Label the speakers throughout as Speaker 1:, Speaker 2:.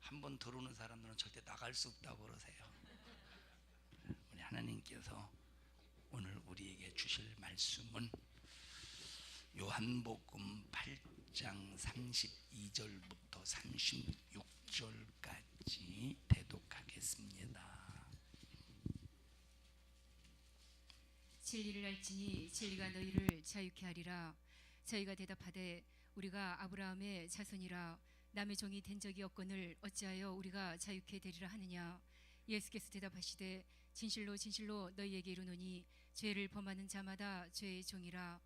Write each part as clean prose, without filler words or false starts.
Speaker 1: 한번 들어오는 사람들은 절대 나갈 수 없다고 그러세요. 우리 하나님께서 오늘 우리에게 주실 말씀은 요한복음 8장 32절부터 36절까지 대독하겠습니다.
Speaker 2: 진리를 알지니 진리가 너희를 자유케 하리라. 저희가 대답하되 우리가 아브라함의 자손이라 남의 종이 된 적이 없거늘 어찌하여 우리가 자유케 되리라 하느냐. 예수께서 대답하시되 진실로 진실로 너희에게 이르노니 죄를 범하는 자마다 죄의 종이라.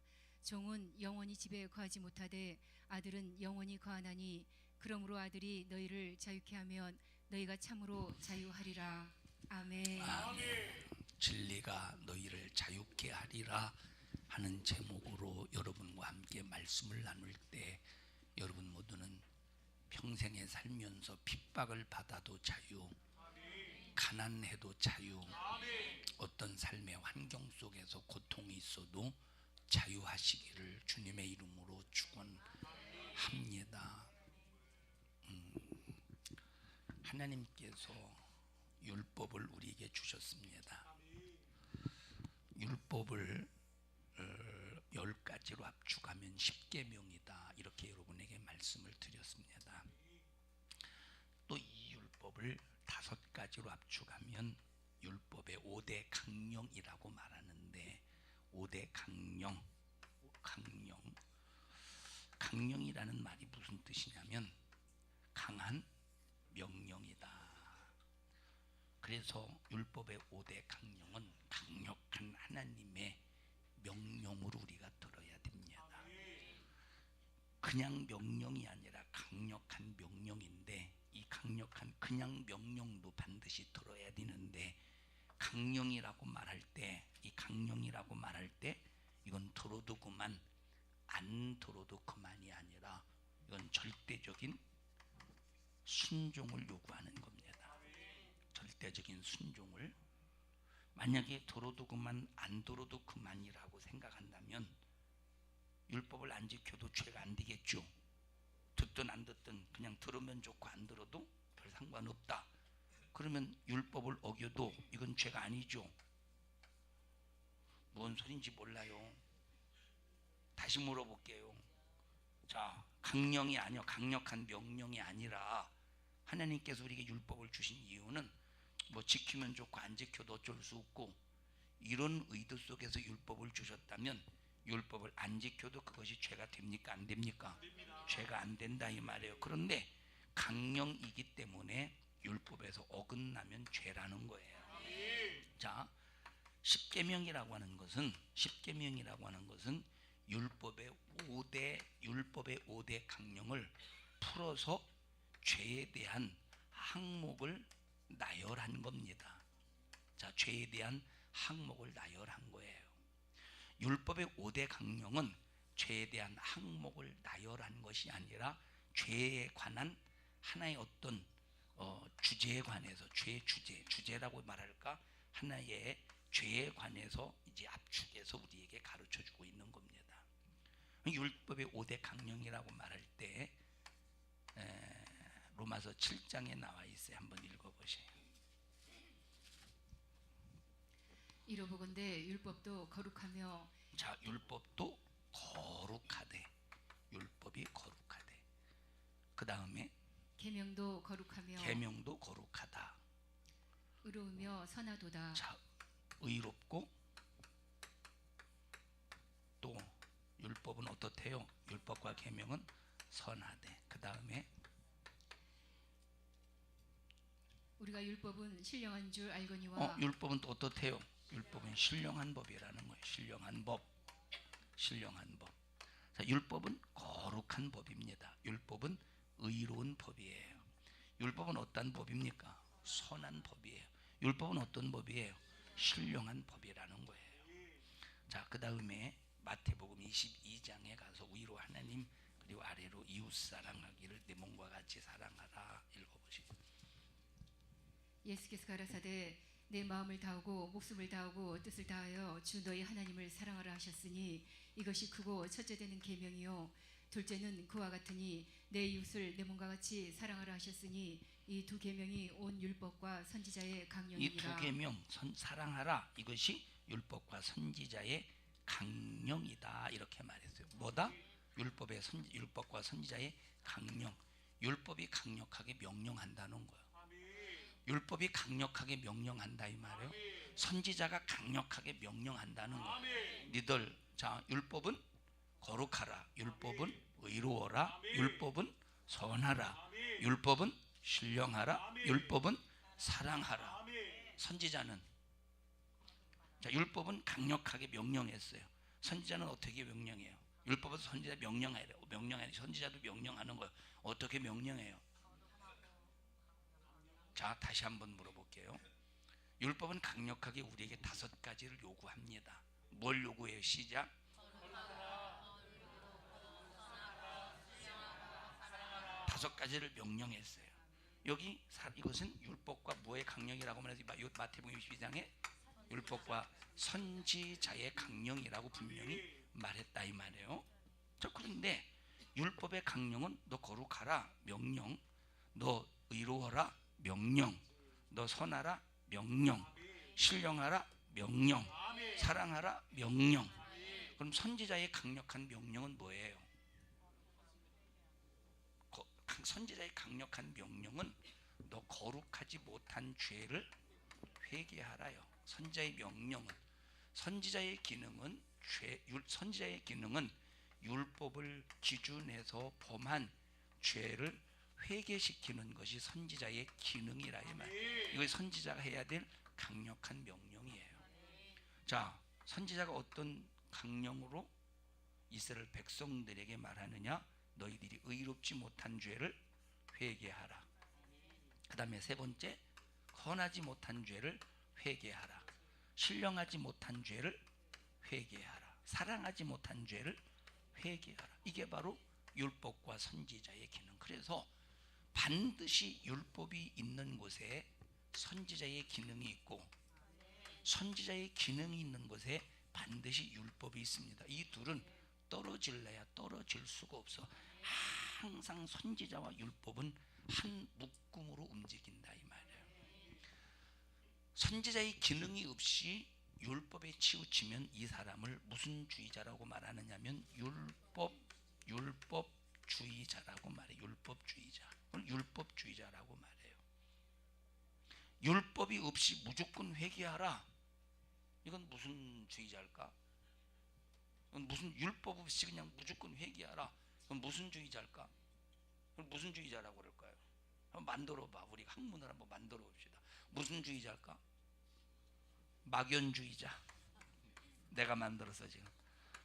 Speaker 2: 종은 영원히 집에 거하지 못하되 아들은 영원히 거하나니 그러므로 아들이 너희를 자유케 하면 너희가 참으로 자유하리라. 아멘.
Speaker 1: 아멘. 진리가 너희를 자유케 하리라 하는 제목으로 여러분과 함께 말씀을 나눌 때 여러분 모두는 평생에 살면서 핍박을 받아도 자유, 가난해도 자유, 어떤 삶의 환경 속에서 고통이 있어도 자유하시기를 주님의 이름으로 축원합니다. 하나님께서 율법을 우리에게 주셨습니다. 율법을 10가지로 압축하면 10계명이다 이렇게 여러분에게 말씀을 드렸습니다. 또 이 율법을 5가지로 압축하면 율법의 5대 강령이라고 말하는데 5대 강령이라는 말이 무슨 뜻이냐면 강한 명령이다. 그래서 율법의 5대 강령은 강력한 하나님의 명령으로 우리가 들어야 됩니다. 그냥 명령이 아니라 강력한 명령인데 이 강력한 그냥 명령도 반드시 들어야 되는데 강령이라고 말할 때 이 강령이라고 말할 때 이건 들어도 그만 안 들어도 그만이 아니라 이건 절대적인 순종을 요구하는 겁니다. 절대적인 순종을 만약에 들어도 그만 안 들어도 그만이라고 생각한다면 율법을 안 지켜도 죄가 안 되겠죠. 듣든 안 듣든 그냥 들으면 좋고 안 들어도 별 상관없다. 그러면 율법을 어겨도 이건 죄가 아니죠. 뭔 소린지 몰라요. 다시 물어볼게요. 자, 강령이 아니요 강력한 명령이 아니라 하나님께서 우리에게 율법을 주신 이유는 뭐 지키면 좋고 안 지켜도 어쩔 수 없고 이런 의도 속에서 율법을 주셨다면 율법을 안 지켜도 그것이 죄가 됩니까? 안 됩니까? 죄가 안 된다 이 말이에요. 그런데 강령이기 때문에 율법에서 어긋나면 죄라는 거예요. 자, 십계명이라고 하는 것은 율법의 5대 강령을 풀어서 죄에 대한 항목을 나열한 겁니다. 자, 죄에 대한 항목을 나열한 거예요. 율법의 5대 강령은 죄에 대한 항목을 나열한 것이 아니라 죄에 관한 하나의 어떤 주제에 관해서 주제라고 말할까? 하나의 죄에 관해서 이제 압축해서 우리에게 가르쳐 주고 있는 겁니다. 율법의 5대 강령이라고 말할 때 로마서 7장에 나와 있어요. 한번 읽어보세요.
Speaker 2: 이로보건대 율법도 거룩하며
Speaker 1: 자, 율법도 거룩하되 율법이 거룩하되 그 다음에
Speaker 2: 계명도 거룩하며
Speaker 1: 계명도 거룩하다.
Speaker 2: 의로우며 선하도다.
Speaker 1: 자, 의롭고 또 율법은 어떻대요? 율법과 계명은 선하되 그 다음에
Speaker 2: 우리가 율법은 신령한 줄 알거니와
Speaker 1: 율법은 또 어떻대요? 율법은 신령한 법이라는 거예요. 신령한 법. 자, 율법은 거룩한 법입니다. 율법은 의로운 법이에요. 율법은 어떤 법입니까? 선한 법이에요. 율법은 어떤 법이에요? 신령한 법이라는 거예요. 자, 그 다음에 마태복음 22장에 가서 위로 하나님 그리고 아래로 이웃 사랑하기를 내 몸과 같이 사랑하라 읽어보시죠.
Speaker 2: 예수께서 가라사대 내 마음을 다하고 목숨을 다하고 뜻을 다하여 주 너희 하나님을 사랑하라 하셨으니 이것이 크고 첫째 되는 계명이요 둘째는 그와 같으니 내 이웃을 내 몸과 같이 사랑하라 하셨으니 이 두 계명이 온 율법과 선지자의
Speaker 1: 이 두
Speaker 2: 강령이니라.
Speaker 1: 계명 사랑하라 이것이 율법과 선지자의 강령이다 이렇게 말했어요. 뭐다? 율법과 선지자의 강령. 율법이 강력하게 명령한다는 거예요. 율법이 강력하게 명령한다 이 말이에요. 선지자가 강력하게 명령한다는 거예요. 니들 자 율법은 거룩하라, 율법은 의로워라, 율법은 선하라, 율법은 신령하라, 율법은 사랑하라. 선지자는 자 율법은 강력하게 명령했어요. 선지자는 어떻게 명령해요? 율법은 선지자 명령해요. 선지자도 명령하는 거예요. 어떻게 명령해요? 자 다시 한번 물어볼게요. 율법은 강력하게 우리에게 5가지를 요구합니다. 뭘 요구해요? 시작. 다섯 가지를 명령했어요. 여기 이것은 율법과 뭐의 강령이라고 말해서 마태복음 22장에 율법과 선지자의 강령이라고 분명히 말했다 이 말이에요. 자 그런데 율법의 강령은 너 거룩하라 명령, 너 의로워라 명령, 너 선하라 명령, 신령하라 명령, 사랑하라 명령. 그럼 선지자의 강력한 명령은 뭐예요? 선지자의 강력한 명령은 너 거룩하지 못한 죄를 회개하라요. 선지자의 명령은 선지자의 기능은 선지자의 기능은 율법을 기준해서 범한 죄를 회개시키는 것이 선지자의 기능이라 이 말. 이것이 선지자가 해야 될 강력한 명령이에요. 자, 선지자가 어떤 강령으로 이스라엘 백성들에게 말하느냐? 너희들이 의롭지 못한 죄를 회개하라. 그 다음에 세 번째, 헌하지 못한 죄를 회개하라. 신령하지 못한 죄를 회개하라. 사랑하지 못한 죄를 회개하라. 이게 바로 율법과 선지자의 기능. 그래서 반드시 율법이 있는 곳에 선지자의 기능이 있고 선지자의 기능이 있는 곳에 반드시 율법이 있습니다. 이 둘은 떨어질래야 떨어질 수가 없어. 항상 선지자와 율법은 한 묶음으로 움직인다 이 말이에요. 선지자의 기능이 없이 율법에 치우치면 이 사람을 무슨 주의자라고 말하느냐면 율법주의자라고 말해. 율법주의자라고 말해요. 율법이 없이 무조건 회개하라. 이건 무슨 주의자일까? 무슨 율법 없이 그냥 무조건 회개하라. 그럼 무슨 주의자일까? 그럼 무슨 주의자라고 그럴까요? 한번 만들어봐. 우리 학문을 한번 만들어 봅시다. 무슨 주의자일까? 막연주의자. 내가 만들어서 지금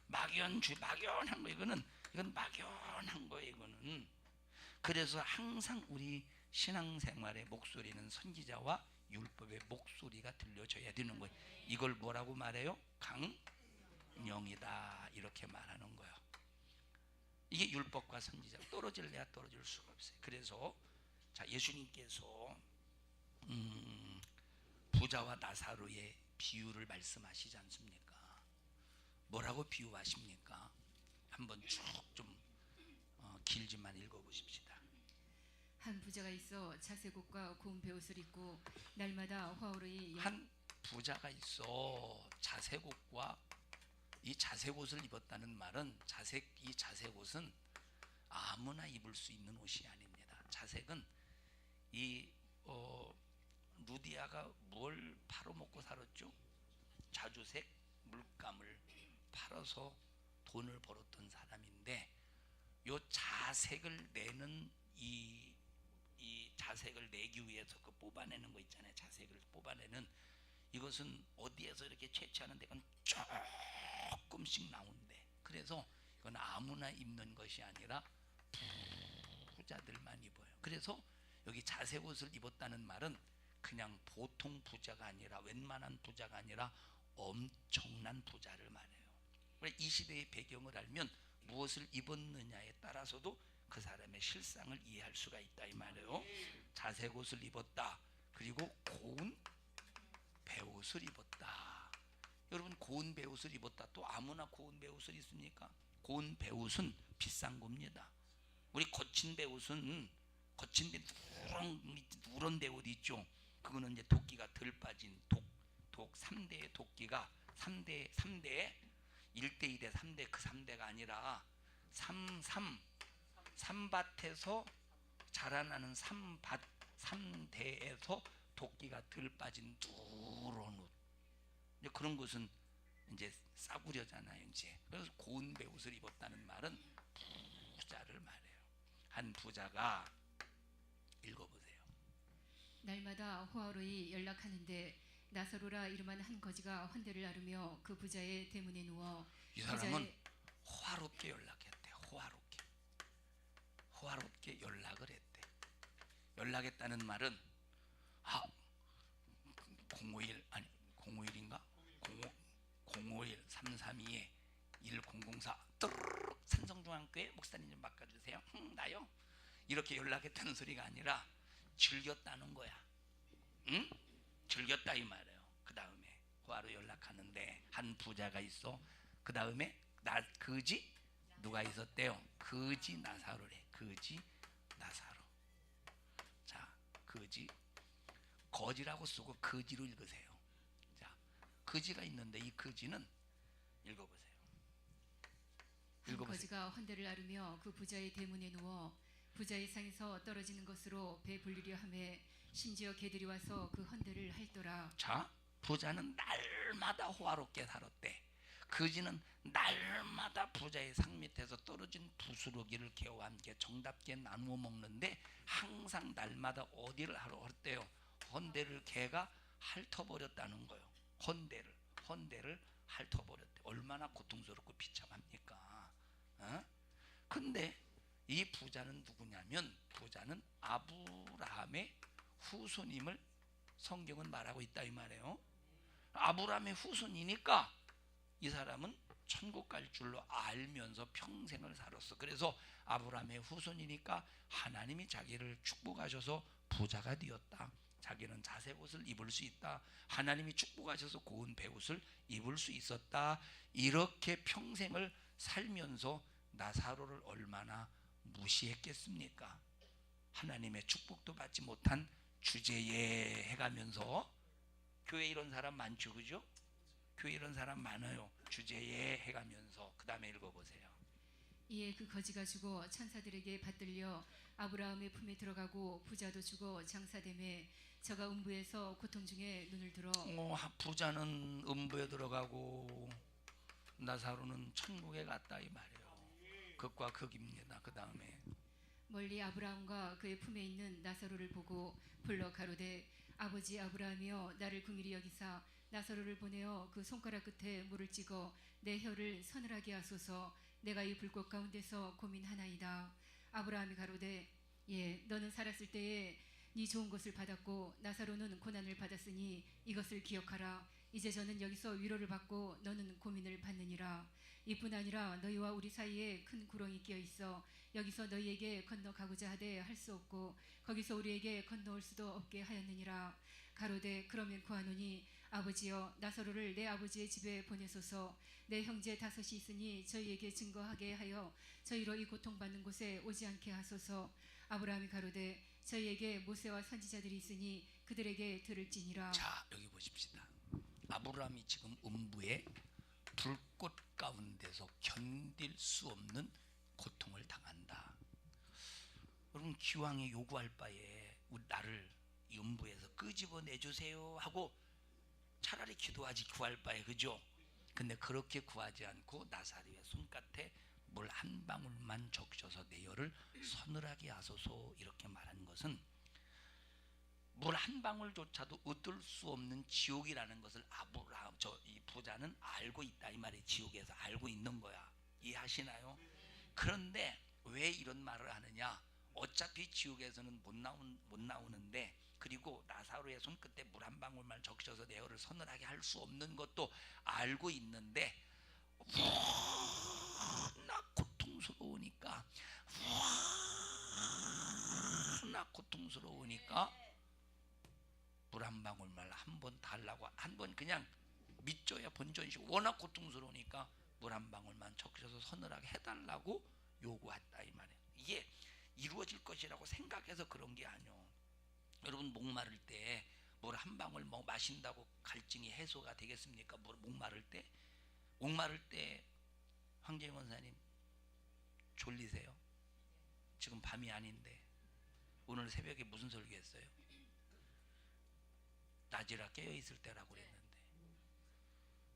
Speaker 1: 막연한 거 이건 막연한 거예요. 이거는. 그래서 항상 우리 신앙생활의 목소리는 선지자와 율법의 목소리가 들려져야 되는 거예요. 이걸 뭐라고 말해요? 강령이다 이렇게 말하는 거예요. 이게 율법과 선지자 떨어질래야 떨어질 수가 없어요. 그래서 자 예수님께서 부자와 나사로의 비유를 말씀하시지 않습니까? 뭐라고 비유하십니까? 한번 쭉 좀 길지만 읽어보십시다.
Speaker 2: 한 부자가 있어 자색옷과 고운 베옷을 입고 날마다 화오르이
Speaker 1: 한 부자가 있어 자색옷과 이 자색옷을 입었다는 말은 이 자색옷은 아무나 입을 수 있는 옷이 아닙니다. 자색은 이 루디아가 뭘 팔아먹고 살았죠? 자주색 물감을 팔아서 돈을 벌었던 사람인데 요 자색을 내는 이 자색을 내기 위해서 그 뽑아내는 거 있잖아요. 자색을 뽑아내는 이것은 어디에서 이렇게 채취하는 데가 조금씩 나온대. 그래서 이건 아무나 입는 것이 아니라 부자들만 입어요. 그래서 여기 자색옷을 입었다는 말은 그냥 보통 부자가 아니라 웬만한 부자가 아니라 엄청난 부자를 말해요. 이 시대의 배경을 알면 무엇을 입었느냐에 따라서도 그 사람의 실상을 이해할 수가 있다 이 말이에요. 자색옷을 입었다. 그리고 고운 베옷을 입었다. 여러분 고운 베옷을 입었다. 또 아무나 고운 베옷을 입습니까? 고운 베옷은 비싼 겁니다. 우리 거친 배옷은 거친 데 누런 배옷 있죠. 그거는 이제 도끼가 덜 빠진 독 3대의 도끼가 3대 1대 2대 3대 그 3대가 아니라 3밭에서 자라나는 3대에서 도끼가 덜 빠진 누런 옷. 이제 그런 것은 이제 싸구려잖아요. 이제 그래서 고운 배옷을 입었다는 말은 부자를 말해요. 한 부자가 읽어보세요.
Speaker 2: 날마다 호화로이 연락하는데 나사로라 이름한 한 거지가 헌대를 나르며 그 부자의 대문에 누워
Speaker 1: 이 사람은 호화롭게 연락했대. 호화롭게 연락을 했대. 연락했다는 말은 051인가 051 332에 1004 뚜르륵 산성중앙교회 목사님 좀 바꿔주세요. 나요. 이렇게 연락했다는 소리가 아니라 즐겼다는 거야. 응? 즐겼다 이 말이에요. 그 다음에 호화로 연락하는데 한 부자가 있어. 그 다음에 거지 누가 있었대요? 거지 나사로래. 거지 나사로. 자, 거지 거지라고 쓰고 거지로 읽으세요. 자, 거지가 있는데 이 거지는 읽어보세요.
Speaker 2: 한 거지가 헌대를 나르며 그 부자의 대문에 누워 부자의 상에서 떨어지는 것으로 배 불리려 하매 심지어 개들이 와서 그 헌대를 핥더라.
Speaker 1: 자, 부자는 날마다 호화롭게 살았대. 거지는 날마다 부자의 상 밑에서 떨어진 부스러기를 개와 함께 정답게 나누어 먹는데 항상 날마다 어디를 하러 했대요? 헌대를 개가 핥아버렸다는 거예요. 헌대를 핥아버렸대. 얼마나 고통스럽고 비참합니까? 근데 이 부자는 누구냐면 부자는 아브라함의 후손임을 성경은 말하고 있다 이 말이에요. 아브라함의 후손이니까 이 사람은 천국 갈 줄로 알면서 평생을 살았어. 그래서 아브라함의 후손이니까 하나님이 자기를 축복하셔서 부자가 되었다. 자기는 자색 옷을 입을 수 있다. 하나님이 축복하셔서 고운 배옷을 입을 수 있었다. 이렇게 평생을 살면서 나사로를 얼마나 무시했겠습니까? 하나님의 축복도 받지 못한 주제에 해가면서 교회 이런 사람 많죠, 그죠? 교회 이런 사람 많아요. 주제에 해가면서 그 다음에 읽어보세요.
Speaker 2: 이에 그 거지가 죽어 천사들에게 받들려 아브라함의 품에 들어가고 부자도 죽어 장사됨에 저가 음부에서 고통 중에 눈을 들어
Speaker 1: 부자는 음부에 들어가고 나사로는 천국에 갔다 이 말이에요. 극과 극입니다. 그 다음에
Speaker 2: 멀리 아브라함과 그의 품에 있는 나사로를 보고 불러 가로되 아버지 아브라함이여 나를 긍휼히 여기사 나사로를 보내어 그 손가락 끝에 물을 찍어 내 혀를 서늘하게 하소서. 내가 이 불꽃 가운데서 고민하나이다. 아브라함이 가로되 예 너는 살았을 때에 네 좋은 것을 받았고 나사로는 고난을 받았으니 이것을 기억하라. 이제 저는 여기서 위로를 받고 너는 고민을 받느니라. 이뿐 아니라 너희와 우리 사이에 큰 구렁이 끼어 있어 여기서 너희에게 건너가고자 하되 할 수 없고 거기서 우리에게 건너올 수도 없게 하였느니라. 가로되 그러면 구하노니 아버지여 나사로를 내 아버지의 집에 보내소서. 내 형제 5이 있으니 저희에게 증거하게 하여 저희로 이 고통받는 곳에 오지 않게 하소서. 아브라함이 가로되 저희에게 모세와 선지자들이 있으니 그들에게 들을지니라.
Speaker 1: 자, 여기 보십시다. 아브라함이 지금 음부에 불꽃 가운데서 견딜 수 없는 고통을 당한다. 여러분 기왕에 요구할 바에 나를 이 음부에서 끄집어내주세요 하고 차라리 기도하지 구할 바에, 그죠? 근데 그렇게 구하지 않고 나사로의 손끝에 물 한 방울만 적셔서 내 혀를 서늘하게 하소서 이렇게 말한 것은 물 한 방울조차도 얻을 수 없는 지옥이라는 것을 이 부자는 알고 있다 이 말이 지옥에서 알고 있는 거야. 이해하시나요? 그런데 왜 이런 말을 하느냐? 어차피 지옥에서는 못 나오는데 그리고 나사로의 손끝에 물 한 방울만 적셔서 내 혀를 서늘하게 할 수 없는 것도 알고 있는데 나 고통스러우니까 물 한 방울만 한 번 달라고 한 번 그냥 믿줘야 본전이고 워낙 고통스러우니까 물 한 방울만 적셔서 서늘하게 해달라고 요구했다 이 말이에요. 이게 이루어질 것이라고 생각해서 그런 게 아니요. 여러분 목마를 때 물 한 방울 마신다고 갈증이 해소가 되겠습니까? 목마를 때 황재인 원사님 졸리세요? 지금 밤이 아닌데 오늘 새벽에 무슨 설교했어요? 낮이라 깨어 있을 때라고 그랬는데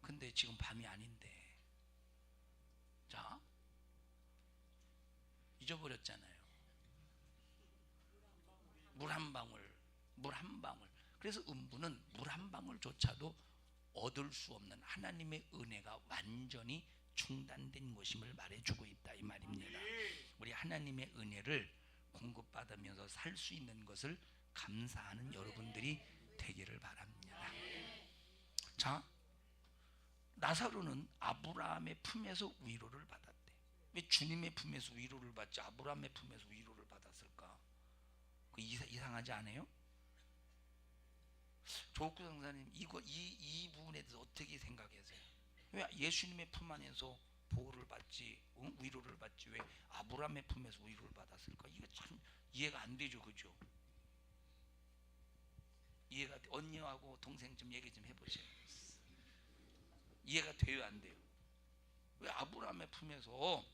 Speaker 1: 근데 지금 밤이 아닌데 자 잊어버렸잖아요. 물 한 방울. 그래서 음부는 물 한 방울조차도 얻을 수 없는 하나님의 은혜가 완전히 중단된 것임을 말해주고 있다 이 말입니다. 우리 하나님의 은혜를 공급받으면서 살 수 있는 것을 감사하는 여러분들이 되기를 바랍니다. 자, 나사로는 아브라함의 품에서 위로를 받았대. 왜 주님의 품에서 위로를 받지 아브라함의 품에서 위로를 받았을까? 그 이상하지 않아요? 조옥구 성사님 이 부분에 대해서 어떻게 생각하세요? 왜 예수님의 품 안에서 보호를 받지 위로를 받지 왜 아브라함의 품에서 위로를 받았을까? 이거 참 이해가 안 되죠, 그죠? 이해가 언니하고 동생 좀 얘기 좀 해보세요. 이해가 돼요, 안 돼요? 왜 아브라함의 품에서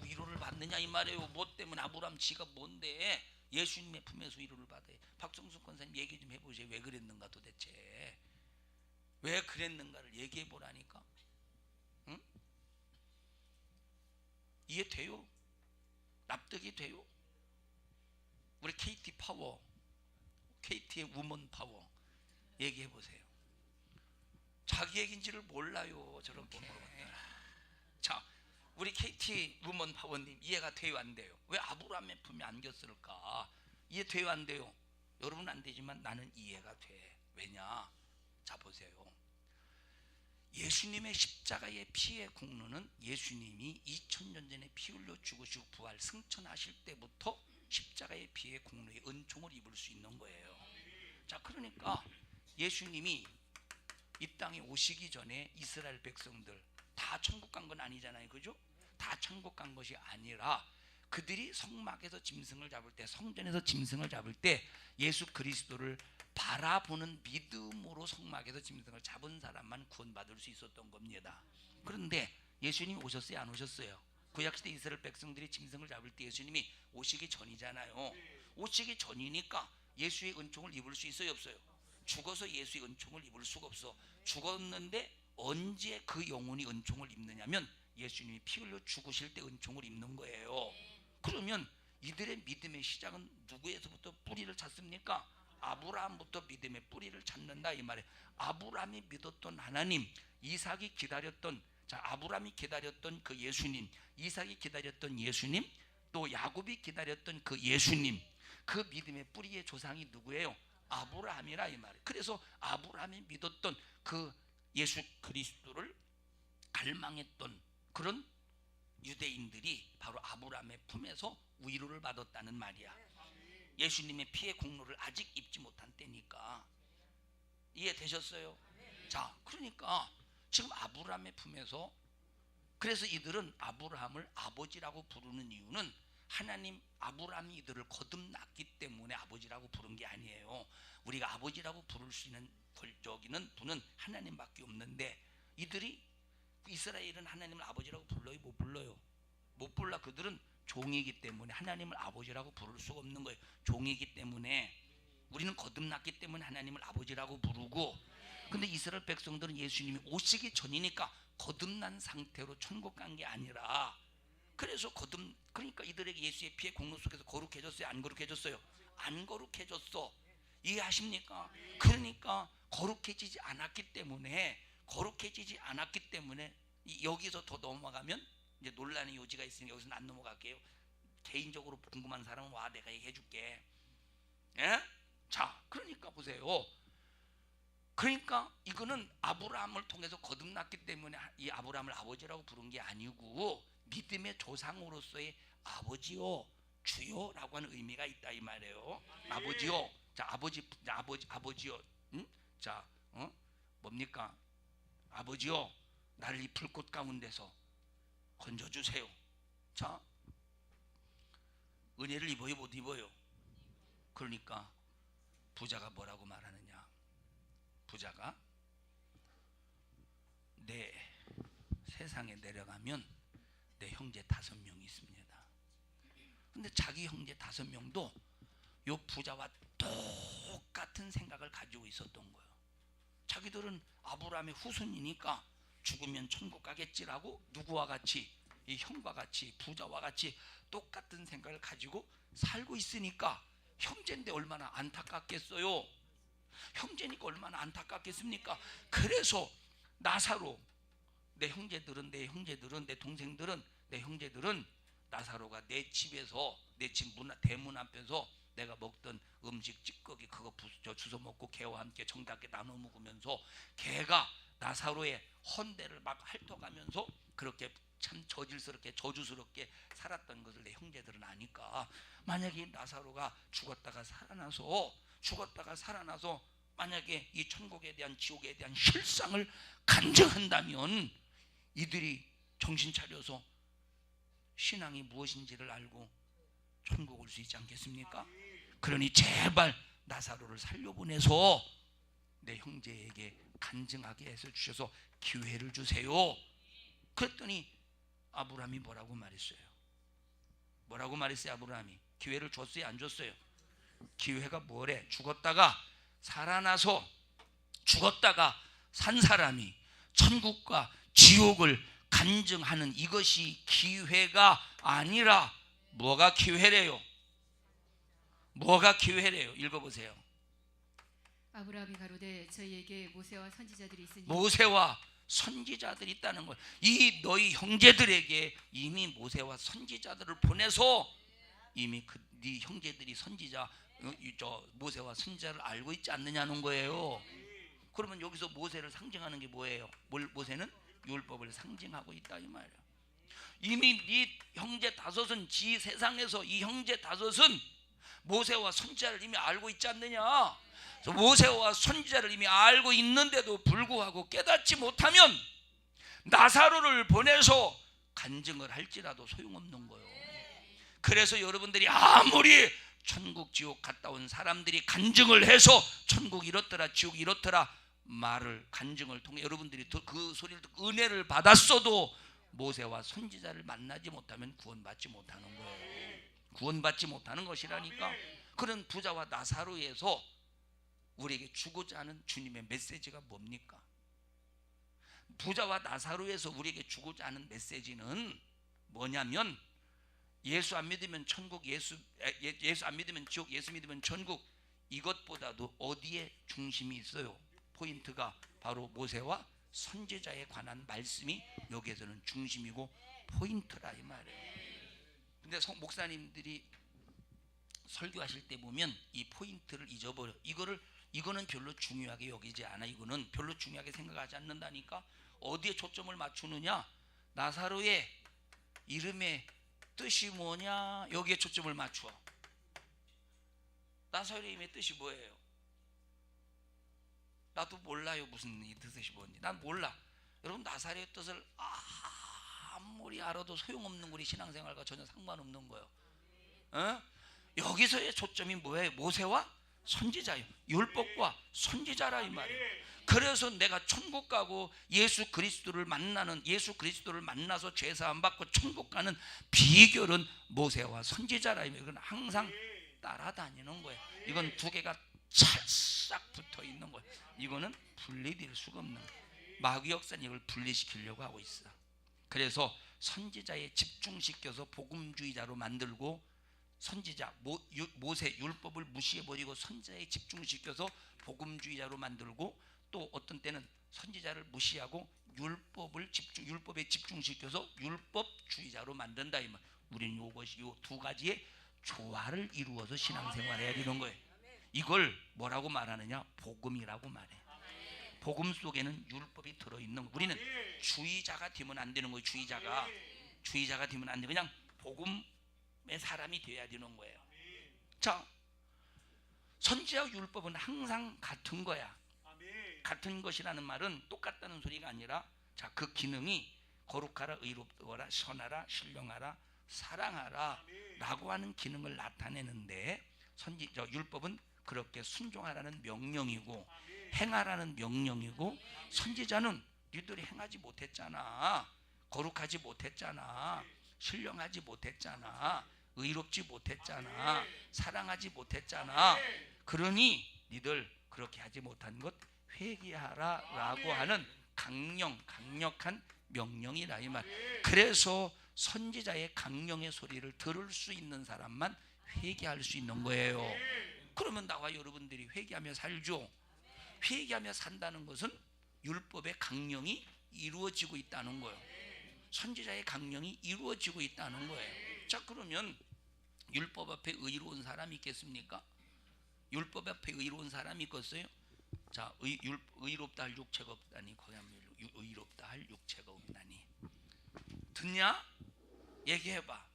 Speaker 1: 위로를 받느냐 이 말이에요. 뭐 때문에 아브라함 지가 뭔데 예수님의 품에서 위로를 받아요. 박성숙 권사님 얘기 좀 해보세요. 왜 그랬는가 도대체 왜 그랬는가를 얘기해 보라니까. 응? 이해돼요? 납득이 돼요? 우리 KT 파워, KT의 우먼 파워 얘기해 보세요. 자기 얘기인지를 몰라요, 저렇게. 자, 우리 KT 우먼 파워님 이해가 돼요, 안 돼요? 왜 아브라함의 품에 안겼을까? 이해돼요, 안 돼요? 여러분 안 되지만 나는 이해가 돼. 왜냐? 자 보세요. 예수님의 십자가의 피의 공로는 예수님이 2000년 전에 피 흘려 죽으시고 부활 승천하실 때부터 십자가의 피의 공로의 은총을 입을 수 있는 거예요. 자, 그러니까 예수님이 이 땅에 오시기 전에 이스라엘 백성들 다 천국 간 건 아니잖아요, 그죠? 다 천국 간 것이 아니라 그들이 성막에서 짐승을 잡을 때, 성전에서 짐승을 잡을 때 예수 그리스도를 바라보는 믿음으로 성막에서 짐승을 잡은 사람만 구원받을 수 있었던 겁니다. 그런데 예수님이 오셨어요, 안 오셨어요? 구약시대 이스라엘 백성들이 짐승을 잡을 때 예수님이 오시기 전이잖아요. 오시기 전이니까 예수의 은총을 입을 수 있어요, 없어요? 죽어서 예수의 은총을 입을 수가 없어. 죽었는데 언제 그 영혼이 은총을 입느냐면 예수님이 피 흘려 죽으실 때 은총을 입는 거예요. 그러면 이들의 믿음의 시작은 누구에서부터 뿌리를 찾습니까? 아브라함부터 믿음의 뿌리를 찾는다 이 말이에요. 아브라함이 믿었던 하나님, 이삭이 기다렸던, 자, 아브라함이 기다렸던 그 예수님, 이삭이 기다렸던 예수님, 또 야곱이 기다렸던 그 예수님, 그 믿음의 뿌리의 조상이 누구예요? 아브라함이라 이 말이에요. 그래서 아브라함이 믿었던 그 예수 그리스도를 갈망했던 그런 유대인들이 바로 아브라함의 품에서 위로를 받았다는 말이야. 예수님의 피의 공로를 아직 입지 못한 때니까. 이해되셨어요? 자, 그러니까 지금 아브라함의 품에서, 그래서 이들은 아브라함을 아버지라고 부르는 이유는 하나님, 아브라함이 이들을 거듭났기 때문에 아버지라고 부른 게 아니에요. 우리가 아버지라고 부를 수 있는 저기는 분은 하나님밖에 없는데 이들이, 이스라엘은 하나님을 아버지라고 불러요? 못 불러요? 못 불러. 그들은 종이기 때문에 하나님을 아버지라고 부를 수가 없는 거예요. 종이기 때문에. 우리는 거듭났기 때문에 하나님을 아버지라고 부르고, 근데 이스라엘 백성들은 예수님이 오시기 전이니까 거듭난 상태로 천국 간 게 아니라, 그래서 그러니까 이들에게 예수의 피의 공로 속에서 거룩해졌어요, 안 거룩해졌어요? 안 거룩해졌어. 이해하십니까? 그러니까 거룩해지지 않았기 때문에 여기서 더 넘어가면 이제 논란의 요지가 있으니까 여기서는 안 넘어갈게요. 개인적으로 궁금한 사람은 와, 내가 얘기해 줄게. 예? 자, 그러니까 보세요. 그러니까 이거는 아브라함을 통해서 거듭났기 때문에 이 아브라함을 아버지라고 부른 게 아니고 믿음의 조상으로서의 아버지요, 주요라고 하는 의미가 있다 이 말이에요. 아버지요. 자, 아버지요. 응? 자, 뭡니까? 아버지요, 나를 이 불꽃 가운데서 건져주세요. 자, 은혜를 입어요, 못 입어요? 그러니까 부자가 뭐라고 말하느냐? 부자가 내 세상에 내려가면 내 형제 5명이 있습니다. 근데 자기 형제 5명도 요 부자와 똑같은 생각을 가지고 있었던 거예요. 자기들은 아브라함의 후손이니까 죽으면 천국 가겠지라고 누구와 같이, 이 형과 같이, 부자와 같이 똑같은 생각을 가지고 살고 있으니까 형제인데 얼마나 안타깝겠어요. 형제니까 얼마나 안타깝겠습니까? 그래서 나사로, 내 형제들은 내 동생들은, 내 형제들은 나사로가 내 집에서, 내 집 대문 앞에서 내가 먹던 음식 찌꺼기 그거 주워 먹고 개와 함께 정답게 나눠 먹으면서 개가 나사로의 헌대를 막 핥아가면서 그렇게 참 저질스럽게 저주스럽게 살았던 것을 내 형제들은 아니까, 만약에 나사로가 죽었다가 살아나서 만약에 이 천국에 대한 지옥에 대한 실상을 간증한다면 이들이 정신 차려서 신앙이 무엇인지를 알고 천국 올 수 있지 않겠습니까? 그러니 제발 나사로를 살려보내서 내 형제에게 간증하게 해서 주셔서 기회를 주세요. 그랬더니 아브라함이 뭐라고 말했어요? 뭐라고 말했어요? 아브라함이 기회를 줬어요, 안 줬어요? 기회가 뭐래? 죽었다가 살아나서 죽었다가 산 사람이 천국과 지옥을 간증하는 이것이 기회가 아니라 뭐가 기회래요? 뭐가 기회래요? 읽어보세요.
Speaker 2: 아브라함이 가로되 저희에게 모세와 선지자들이 있으니,
Speaker 1: 모세와 선지자들이 있다는 거예요. 이 너희 형제들에게 이미 모세와 선지자들을 보내서 이미 네 형제들이 선지자, 모세와 선지자를 알고 있지 않느냐는 거예요. 그러면 여기서 모세를 상징하는 게 뭐예요? 모세는 율법을 상징하고 있다 이 말이에요. 이미 네 형제 5은 지 세상에서 이 형제 5은 모세와 선지자를 이미 알고 있지 않느냐. 모세와 선지자를 이미 알고 있는데도 불구하고 깨닫지 못하면 나사로를 보내서 간증을 할지라도 소용없는 거예요. 그래서 여러분들이 아무리 천국 지옥 갔다 온 사람들이 간증을 해서 천국 이렇더라 지옥 이렇더라 말을 간증을 통해 여러분들이 그 소리를 듣고 은혜를 받았어도 모세와 선지자를 만나지 못하면 구원받지 못하는 거예요. 구원받지 못하는 것이라니까. 그런 부자와 나사로에서 우리에게 주고자 하는 주님의 메시지가 뭡니까? 부자와 나사로에서 우리에게 주고자 하는 메시지는 뭐냐면, 예수 안 믿으면 천국, 예수 안 믿으면 지옥, 예수 믿으면 천국, 이것보다도 어디에 중심이 있어요? 포인트가 바로 모세와 선지자에 관한 말씀이 여기에서는 중심이고 포인트라 이 말이에요. 근데 목사님들이 설교하실 때 보면 이 포인트를 잊어버려. 이거는 별로 중요하게 여기지 않아. 이거는 별로 중요하게 생각하지 않는다니까. 어디에 초점을 맞추느냐? 나사로의 이름의 뜻이 뭐냐? 여기에 초점을 맞춰. 나사로의 이름의 뜻이 뭐예요? 나도 몰라요. 무슨 이 뜻이 뭔지 난 몰라. 여러분, 나사로의 뜻을 아무리 알아도 소용없는 우리 신앙생활과 전혀 상관없는 거예요. 여기서의 초점이 뭐예요? 모세와 선지자예요. 율법과 선지자라 이 말이에요. 그래서 내가 천국 가고 예수 그리스도를 만나서 죄 사함 받고 천국 가는 비결은 모세와 선지자라 이 말이에요. 이건 항상 따라다니는 거예요. 이건 두 개가 찰싹 붙어 있는 거예요. 이거는 분리될 수가 없는 거예요. 마귀 역사는 이걸 분리시키려고 하고 있어. 그래서 선지자에 집중시켜서 복음주의자로 만들고, 선지자 모세 율법을 무시해버리고 선지자에 집중시켜서 복음주의자로 만들고, 또 어떤 때는 선지자를 무시하고 율법에 집중시켜서 율법주의자로 만든다 이 말. 우리는 이것이 요 두 가지의 조화를 이루어서 신앙생활해야 되는 거예요. 이걸 뭐라고 말하느냐? 복음이라고 말해. 복음 속에는 율법이 들어있는 거예요. 우리는 주의자가 되면 안 되는 거예요. 주의자가 되면 안 돼. 그냥 복음의 사람이 되어야 되는 거예요. 자, 선지자와 율법은 항상 같은 거야. 같은 것이라는 말은 똑같다는 소리가 아니라, 자, 그 기능이 거룩하라, 의롭거라, 선하라, 신령하라, 사랑하라 라고 하는 기능을 나타내는데, 율법은 그렇게 순종하라는 명령이고 행하라는 명령이고, 선지자는 너희들이 행하지 못했잖아, 거룩하지 못했잖아, 신령하지 못했잖아, 의롭지 못했잖아, 사랑하지 못했잖아, 그러니 니들 그렇게 하지 못한 것 회개하라 라고 하는 강력한 명령이라 이 말. 그래서 선지자의 강령의 소리를 들을 수 있는 사람만 회개할 수 있는 거예요. 그러면 나와 여러분들이 회개하며 살죠. 회개하며 산다는 것은 율법의 강령이 이루어지고 있다는 거예요. 선지자의 강령이 이루어지고 있다는 거예요. 자, 그러면 율법 앞에 의로운 사람이 있겠습니까? 율법 앞에 의로운 사람이 있겠어요? 자, 의롭다 할 육체가 없다니, 의롭다 할 육체가 없다니. 듣냐? 얘기해봐.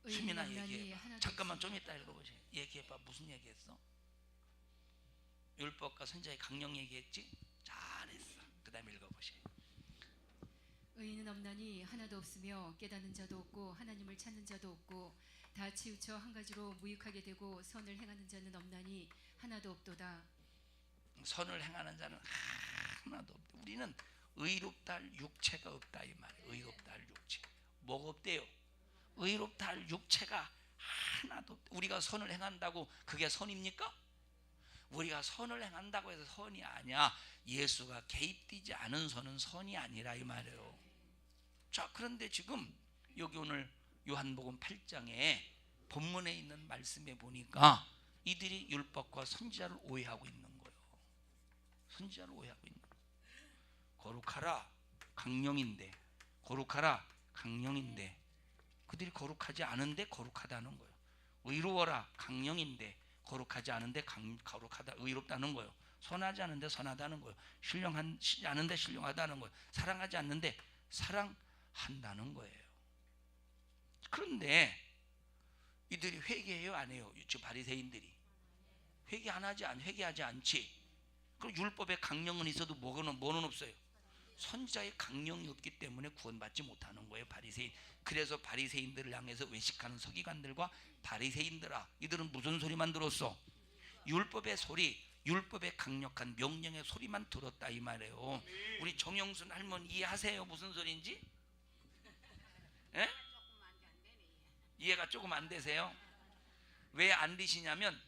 Speaker 1: 수민아, 얘기해봐. 잠깐만, 좀 이따 읽어보세요. 얘기해봐. 무슨 얘기했어? 율법과 선지자의 강령 얘기했지? 잘했어. 그 다음에 읽어보세요.
Speaker 2: 의인은 없나니 하나도 없으며 깨닫는 자도 없고 하나님을 찾는 자도 없고 다 치우쳐 한 가지로 무익하게 되고 선을 행하는 자는 없나니 하나도 없도다.
Speaker 1: 선을 행하는 자는 하나도 없다. 우리는 의롭다 할 육체가 없다 이 말이에요. 의롭다 할 육체. 뭐가 없대요? 의롭다 할 육체가 하나도 없다. 우리가 선을 행한다고 그게 선입니까? 우리가 선을 행한다고 해서 선이 아니야. 예수가 개입되지 않은 선은 선이 아니라 이 말이에요. 자, 그런데 지금 여기 오늘 요한복음 8장에 본문에 있는 말씀에 보니까 이들이 율법과 선지자를 오해하고 있는 거예요. 선지자를 오해하고 있는 거예요. 거룩하라 강령인데, 거룩하라 강령인데 그들이 거룩하지 않은데 거룩하다는 거예요. 의로워라 강령인데 거룩하지 않은데 거룩하다, 의롭다는 거예요. 선하지 않은데 선하다는 거예요. 신령하지 않은데 신령하다는 거예요. 사랑하지 않는데 사랑한다는 거예요. 그런데 이들이 회개해요, 안 해요? 저 바리새인들이 회개하지 않지. 그럼 율법의 강령은 있어도 뭐는 없어요? 선지자의 강령이 없기 때문에 구원받지 못하는 거예요, 바리새인. 그래서 바리새인들을 향해서 외식하는 서기관들과 바리새인들아, 이들은 무슨 소리만 들었어? 율법의 소리, 율법의 강력한 명령의 소리만 들었다 이 말이에요. 우리 정영순 할머니 이해하세요? 무슨 소리인지? 예? 이해가 조금 안 되세요? 왜 안 되시냐면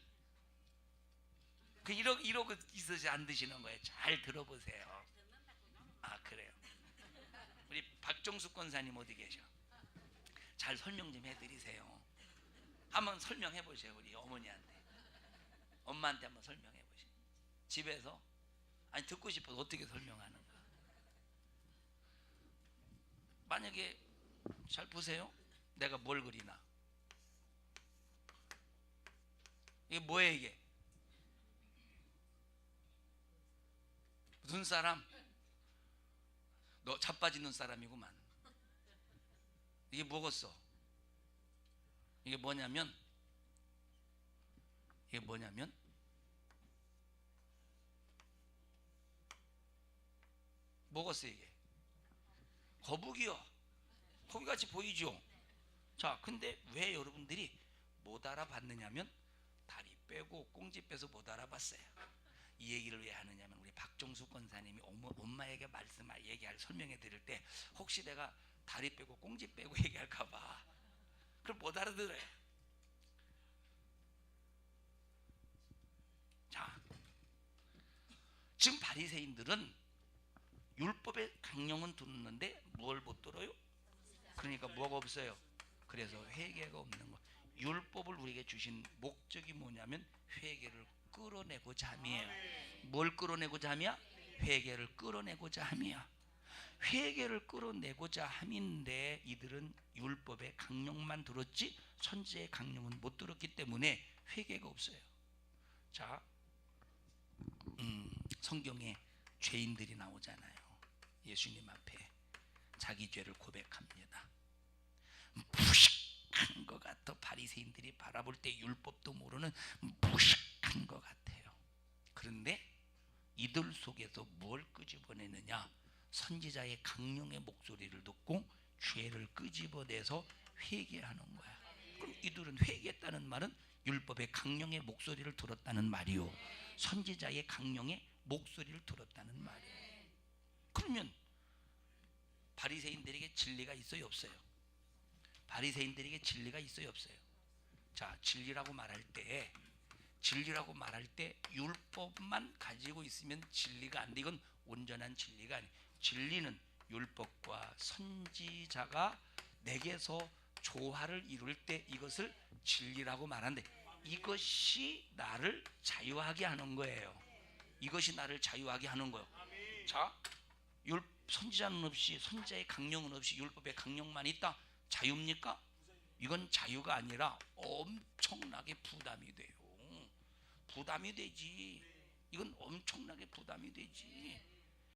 Speaker 1: 이러고 있어서 안 드시는 거예요. 잘 들어보세요. 아, 그래요. 우리 박정숙 권사님 어디 계셔? 잘 설명 좀 해드리세요. 한번 설명해 보세요. 우리 어머니한테, 엄마한테 한번 설명해 보세요. 집에서. 아니, 듣고 싶어서 어떻게 설명하는가. 만약에 잘 보세요. 내가 뭘 그리나. 이게 뭐예요? 이게 눈사람. 너 자빠진 눈사람이구만. 이게 뭐겠어? 이게 뭐냐면 뭐겠어? 이게 거북이요. 거북이같이 보이죠? 자, 근데 왜 여러분들이 못 알아봤느냐면 다리 빼고 꽁지 빼서 못 알아봤어요. 이 얘기를 왜 하느냐면 우리 박종숙 권사님이 엄마에게 얘기할 설명해 드릴 때 혹시 내가 다리 빼고 꽁지 빼고 얘기할까 봐 그걸 못 알아들어요. 자, 지금 바리새인들은 율법의 강령은 듣는데 뭘 못 들어요? 그러니까 뭐가 없어요? 그래서 회개가 없는 거. 율법을 우리에게 주신 목적이 뭐냐면 회개를 끌어내고자 함이에요. 뭘 끌어내고자 함이야? 회개를 끌어내고자 함이야. 회개를 끌어내고자 함인데 이들은 율법의 강령만 들었지 선지자의 강령은 못 들었기 때문에 회개가 없어요. 자, 성경에 죄인들이 나오잖아요. 예수님 앞에 자기 죄를 고백합니다. 무식한 것 같아. 바리새인들이 바라볼 때 율법도 모르는 무식한 것 같아요. 그런데 이들 속에서 뭘 끄집어내느냐? 선지자의 강령의 목소리를 듣고 죄를 끄집어내서 회개하는 거야. 그럼 이들은 회개했다는 말은 율법의 강령의 목소리를 들었다는 말이요, 선지자의 강령의 목소리를 들었다는 말이에요. 그러면 바리새인들에게 진리가 있어요, 없어요? 바리새인들에게 진리가 있어요, 없어요? 자, 진리라고 말할 때 율법만 가지고 있으면 진리가 안 돼. 이건 온전한 진리가 아니에요. 진리는 율법과 선지자가 내게서 조화를 이룰 때 이것을 진리라고 말하는데, 이것이 나를 자유하게 하는 거예요. 이것이 나를 자유하게 하는 거예요. 자, 선지자는 없이, 선지자의 강령은 없이 율법의 강령만 있다, 자유입니까? 이건 자유가 아니라 엄청나게 부담이 돼요. 부담이 되지. 이건 엄청나게 부담이 되지.